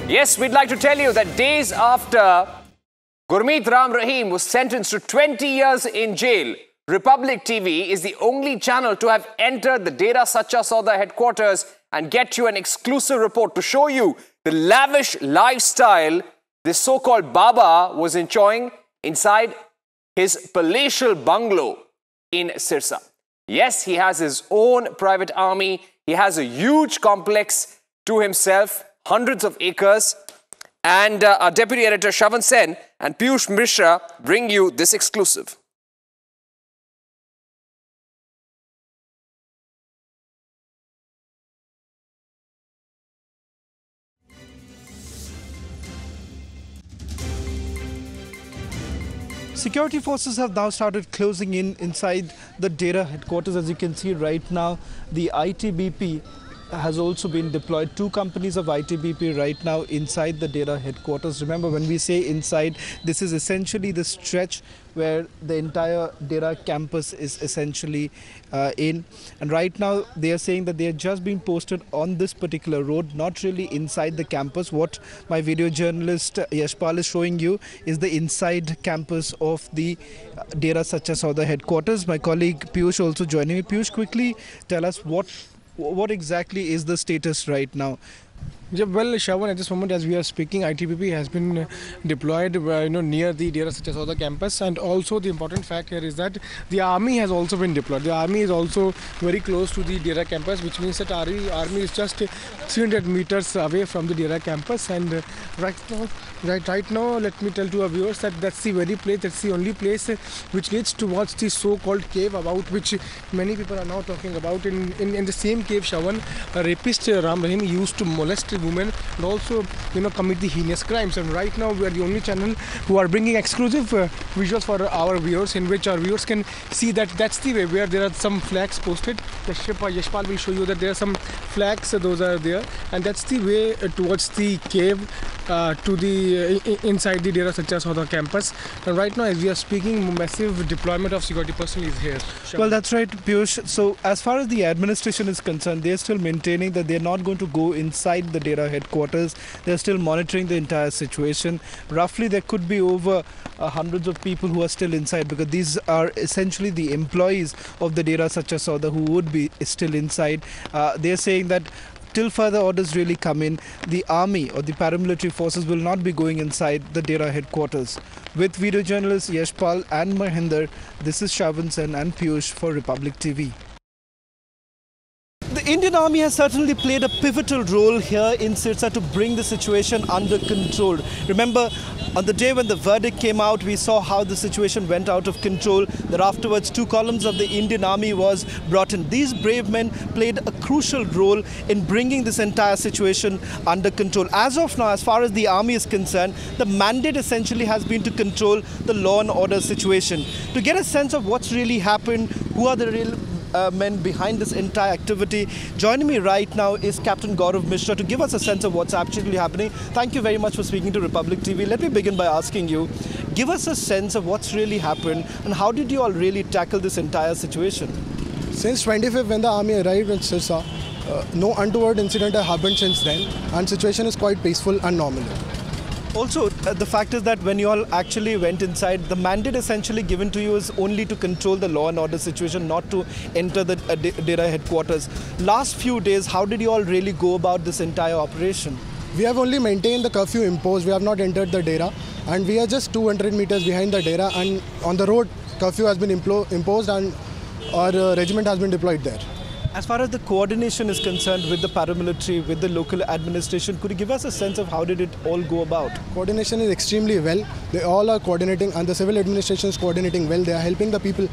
Yes, we'd like to tell you that days after Gurmeet Ram Rahim was sentenced to 20 years in jail, Republic TV is the only channel to have entered the Dera Sacha Sauda headquarters and get you an exclusive report to show you the lavish lifestyle this so-called Baba was enjoying inside his palatial bungalow in Sirsa. Yes, he has his own private army. He has a huge complex to himself, hundreds of acres. And our deputy editor Shravan Sen and Piyush Mishra bring you this exclusive. Security forces have now started closing inside the Dera headquarters. As you can see right now, the ITBP has also been deployed. Two companies of ITBP right now inside the Dera headquarters. Remember, when we say inside, this is essentially the stretch where the entire Dera campus is essentially in. And right now they are saying that they are just being posted on this particular road, not really inside the campus. What my video journalist Yashpal is showing you is the inside campus of the Dera Sacha Sauda headquarters. My colleague Piyush also joining me. Piyush, quickly tell us what exactly is the status right now? Yeah, well, Shravan, at this moment as we are speaking, ITBP has been deployed near the Dera Sacha Sauda campus, and also the important fact here is that the army has also been deployed. The army is also very close to the Dera campus, which means that our army is just 300 meters away from the Dera campus. And right now, let me tell to our viewers that that's the very place, that's the only place which leads towards the so-called cave, about which many people are now talking about. In the same cave, Shravan, a rapist Ram Rahim used to molest women and also commit the heinous crimes. And right now we are the only channel who are bringing exclusive visuals for our viewers, in which our viewers can see that that's the way where there are some flags posted. Yashpal will show you that there are some flags, those are there, and that's the way towards the cave to the inside the Dera Sacha Sauda campus. And right now as we are speaking, massive deployment of security personnel is here. Well, that's right, Piyush. So as far as the administration is concerned, they're still maintaining that they're not going to go inside the Dera headquarters. They're still monitoring the entire situation. Roughly there could be over hundreds of people who are still inside, because these are essentially the employees of the Dera Sacha Sauda who would be still inside. They're saying that till further orders really come in, the army or the paramilitary forces will not be going inside the Dera headquarters. With video journalists Yashpal and Mahinder, this is Shravan Sen and Piyush for Republic TV. The Indian Army has certainly played a pivotal role here in Sirsa to bring the situation under control. Remember, on the day when the verdict came out, we saw how the situation went out of control. That afterwards, 2 columns of the Indian Army was brought in. These brave men played a crucial role in bringing this entire situation under control. As of now, as far as the army is concerned, the mandate essentially has been to control the law and order situation. To get a sense of what's really happened, who are the real men behind this entire activity, joining me right now is Captain Gaurav Mishra to give us a sense of what's actually happening. Thank you very much for speaking to Republic TV. Let me begin by asking you, give us a sense of what's really happened and how did you all really tackle this entire situation? Since 25th, when the army arrived in Sirsa, no untoward incident has happened since then, and situation is quite peaceful and normal. Also, the fact is that when you all actually went inside, the mandate essentially given to you is only to control the law and order situation, not to enter the Dera headquarters. Last few days, how did you all really go about this entire operation? We have only maintained the curfew imposed. We have not entered the Dera, and we are just 200 meters behind the Dera, and on the road, curfew has been imposed and our regiment has been deployed there. As far as the coordination is concerned with the paramilitary, with the local administration, could you give us a sense of how did it all go about? Coordination is extremely well. They all are coordinating, and the civil administration is coordinating well. They are helping the people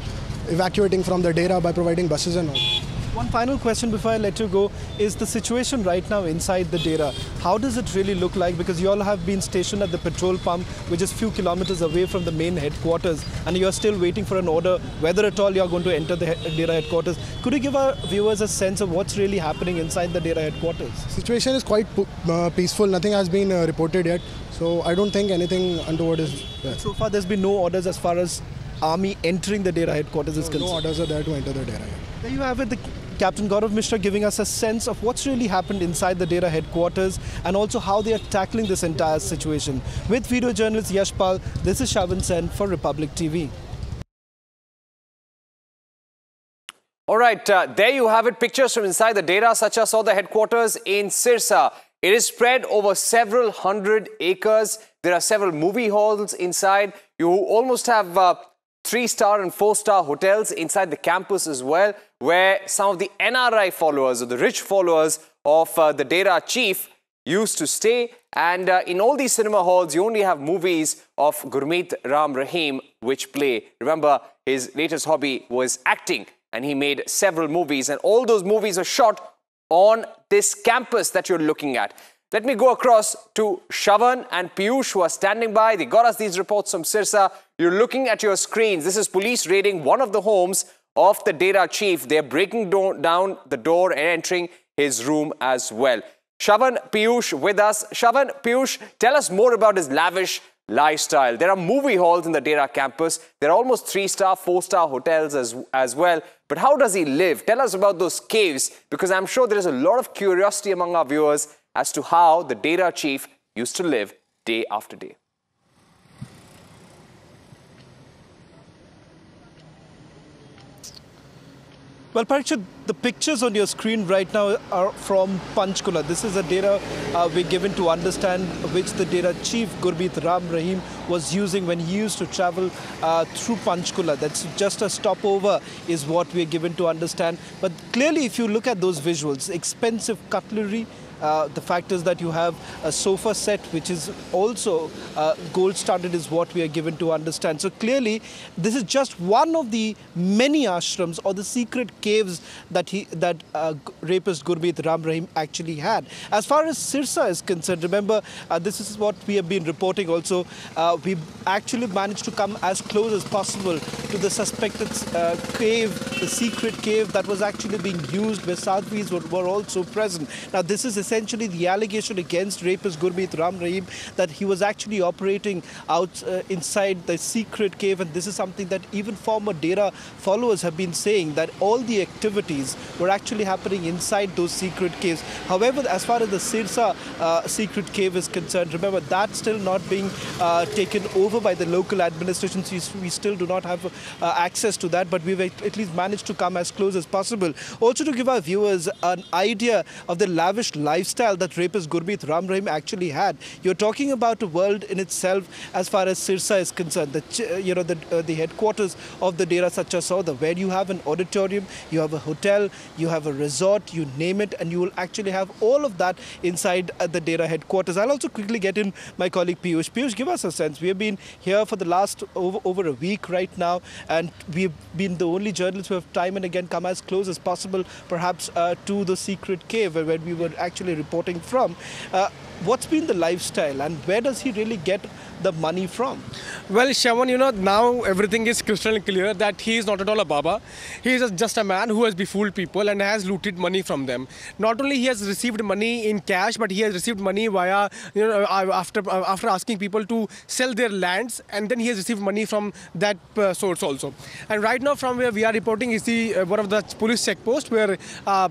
evacuating from the Dera by providing buses and all. One final question before I let you go is the situation right now inside the Dera. How does it really look like? Because you all have been stationed at the petrol pump, which is few kilometers away from the main headquarters, and you are still waiting for an order whether at all you are going to enter the Dera headquarters. Could you give our viewers a sense of what's really happening inside the Dera headquarters? Situation is quite peaceful. Nothing has been reported yet, so I don't think anything untoward is there. So far, there's been no orders as far as army entering the Dera headquarters is concerned. No orders are there to enter the Dera. There you have it. Captain Gaurav Mishra giving us a sense of what's really happened inside the Dera headquarters and also how they are tackling this entire situation. With video journalist Yashpal, this is Shavan Sen for Republic TV. All right, there you have it. Pictures from inside the Dera Sacha Sauda headquarters in Sirsa. It is spread over several hundred acres. There are several movie halls inside. You almost have 3-star and 4-star hotels inside the campus as well, where some of the NRI followers or the rich followers of the Dera chief used to stay. And in all these cinema halls, you only have movies of Gurmeet Ram Rahim which play. Remember, his latest hobby was acting, and he made several movies, and all those movies are shot on this campus that you're looking at. Let me go across to Shavan and Piyush, who are standing by. They got us these reports from Sirsa. You're looking at your screens. This is police raiding one of the homes of the Dera chief. They're breaking down the door and entering his room as well. Shavan, Piyush with us. Shavan, Piyush, tell us more about his lavish lifestyle. There are movie halls in the Dera campus. There are almost 3-star, 4-star hotels as well. But how does he live? Tell us about those caves, because I'm sure there is a lot of curiosity among our viewers as to how the Dera chief used to live day after day. Well, Parikshit, the pictures on your screen right now are from Panchkula. This is a Dera we're given to understand which the Dera chief Gurmeet Ram Rahim was using when he used to travel through Panchkula. That's just a stopover is what we're given to understand. But clearly, if you look at those visuals, expensive cutlery, the fact is that you have a sofa set which is also gold studded is what we are given to understand. So clearly this is just one of the many ashrams or the secret caves that rapist Gurmeet Ram Rahim actually had. As far as Sirsa is concerned, remember this is what we have been reporting also. We actually managed to come as close as possible to the suspected cave, the secret cave that was actually being used where Sadhvis were also present. Now this is essentially the allegation against rapist Gurmeet Ram Rahim, that he was actually operating out inside the secret cave, and this is something that even former Dera followers have been saying, that all the activities were actually happening inside those secret caves. However, as far as the Sirsa secret cave is concerned, remember that's still not being taken over by the local administration. So we still do not have access to that, but we've at least managed to come as close as possible. Also to give our viewers an idea of the lavish lifestyle that rapist Gurmeet Ram Rahim actually had. You're talking about a world in itself as far as Sirsa is concerned. The headquarters of the Dera Sacha Sauda, where you have an auditorium, you have a hotel, you have a resort, you name it, and you will actually have all of that inside the Dera headquarters. I'll also quickly get in my colleague Piyush. Piyush, give us a sense. We have been here for the last over a week right now, and we've been the only journalists who have time and again come as close as possible, perhaps to the secret cave where we were actually reporting from. What's been the lifestyle, and where does he really get the money from? Well, Shavan, now everything is crystal clear that he is not at all a Baba. He is just a man who has befooled people and has looted money from them. Not only he has received money in cash, but he has received money via, after asking people to sell their lands, and then he has received money from that source also. And right now, from where we are reporting is the one of the police checkpost, where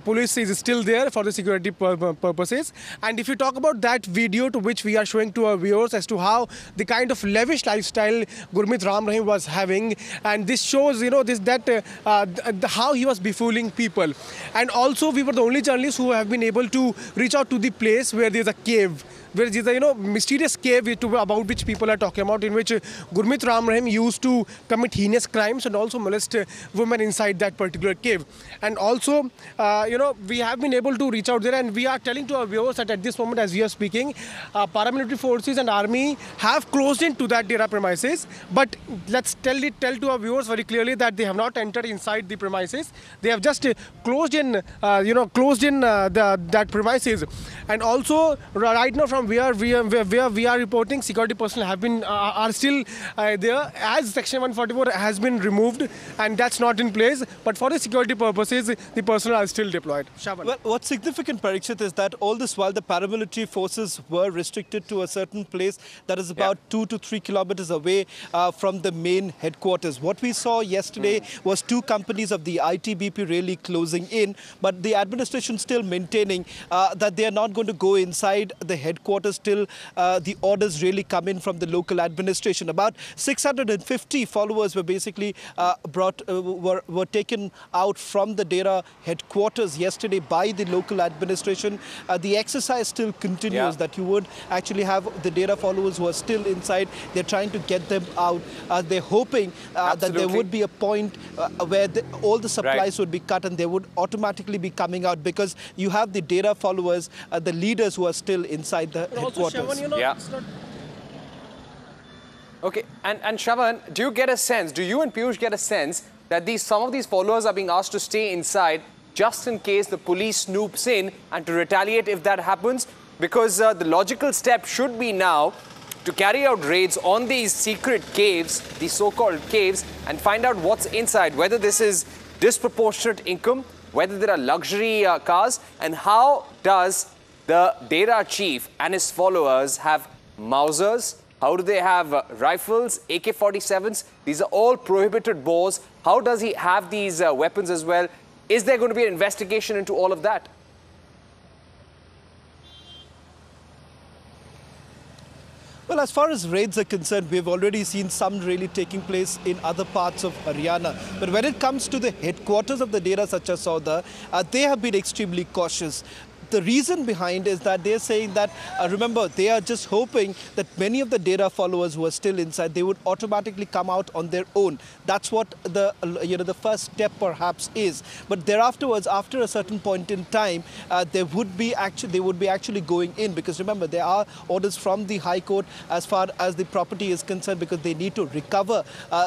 police is still there for the security purposes. And if you talk about that video to which we are showing to our viewers as to how the kind of lavish lifestyle Gurmeet Ram Rahim was having, and this shows how he was befooling people. And also we were the only journalists who have been able to reach out to the place where there is a cave, where there is a mysterious cave about which people are talking about, in which Gurmeet Ram Rahim used to commit heinous crimes and also molest women inside that particular cave. And also we have been able to reach out there, and we are telling to our viewers that at this moment as we are speaking, paramilitary forces and army have closed into that Dera premises. But let's tell to our viewers very clearly that they have not entered inside the premises. They have just closed in that premises. And also right now from where we are reporting, security personnel have been are still there, as Section 144 has been removed, and that's not in place. But for the security purposes, the personnel are still deployed. Shaban. Well, what's significant, Parikshit, is that all this while the paramilitary forces were restricted to a certain place that is about 2 to 3 kilometers away from the main headquarters. What we saw yesterday was 2 companies of the ITBP really closing in, but the administration still maintaining that they are not going to go inside the headquarters till the orders really come in from the local administration. About 650 followers were basically were taken out from the Dera headquarters yesterday by the local administration. The exercise still continues, that you would actually have the Dera followers who are still inside. They're trying to get them out. They're hoping that there would be a point where all the supplies would be cut and they would automatically be coming out, because you have the Dera followers, the leaders who are still inside the headquarters. Also, Shaban, Okay, and Shravan, do you get a sense, do you and Piyush get a sense that some of these followers are being asked to stay inside just in case the police snoops in and to retaliate if that happens? Because the logical step should be now to carry out raids on these secret caves, these so-called caves, and find out what's inside, whether this is disproportionate income, whether there are luxury cars, and how does the Dera chief and his followers have Mausers? How do they have rifles, AK-47s? These are all prohibited bores. How does he have these weapons as well? Is there going to be an investigation into all of that? Well, as far as raids are concerned, we've already seen some really taking place in other parts of Haryana. But when it comes to the headquarters of the Dera Sacha Sauda, they have been extremely cautious. The reason behind is that they're saying that, remember, they are just hoping that many of the Dera followers who are still inside, they would automatically come out on their own. That's what the first step perhaps is. But thereafterwards, after a certain point in time, they would be actually going in, because remember, there are orders from the High Court as far as the property is concerned, because they need to recover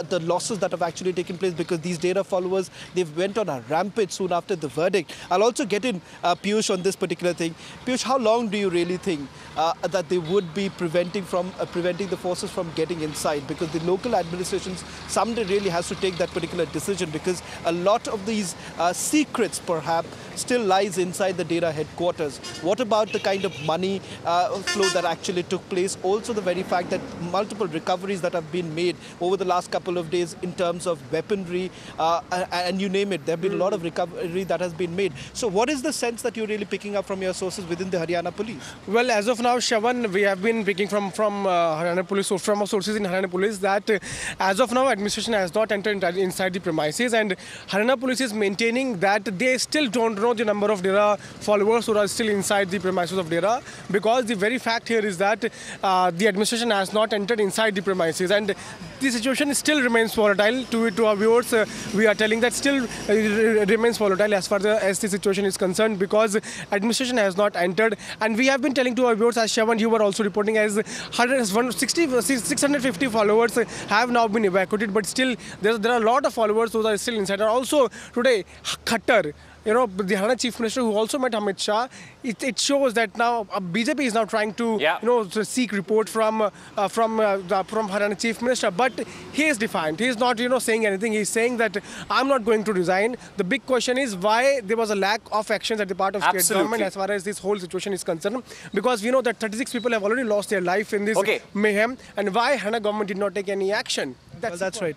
the losses that have actually taken place, because these Dera followers, they've went on a rampage soon after the verdict. I'll also get in Piyush on this particular thing. Piyush, how long do you really think that they would be preventing the forces from getting inside? Because the local administrations someday really has to take that particular decision, because a lot of these secrets perhaps still lies inside the Dera headquarters. What about the kind of money flow that actually took place? Also the very fact that multiple recoveries that have been made over the last couple of days in terms of weaponry and you name it. There have been a lot of recovery that has been made. So what is the sense that you're really picking up from your sources within the Haryana police? Well, as of now, Shaban, we have been picking from Haryana police, so from our sources in Haryana police, that as of now, administration has not entered inside the premises, and Haryana police is maintaining that they still don't know the number of Dera followers who are still inside the premises of Dera, because the very fact here is that the administration has not entered inside the premises, and the situation still remains volatile. To our viewers, we are telling that still remains volatile as far as the situation is concerned, because administration has not entered. And we have been telling to our viewers, as Shavan, you were also reporting, as 650 followers have now been evacuated, but still there are a lot of followers who are still inside. And also today, Khattar, the Haryana Chief Minister, who also met Amit Shah, it shows that now BJP is now trying to to seek report from Haryana Chief Minister, but he is defiant. He is not saying anything. He is saying that I'm not going to resign. The big question is why there was a lack of actions at the part of state government as far as this whole situation is concerned, because we know that 36 people have already lost their life in this mayhem, and why Haryana government did not take any action. That's right.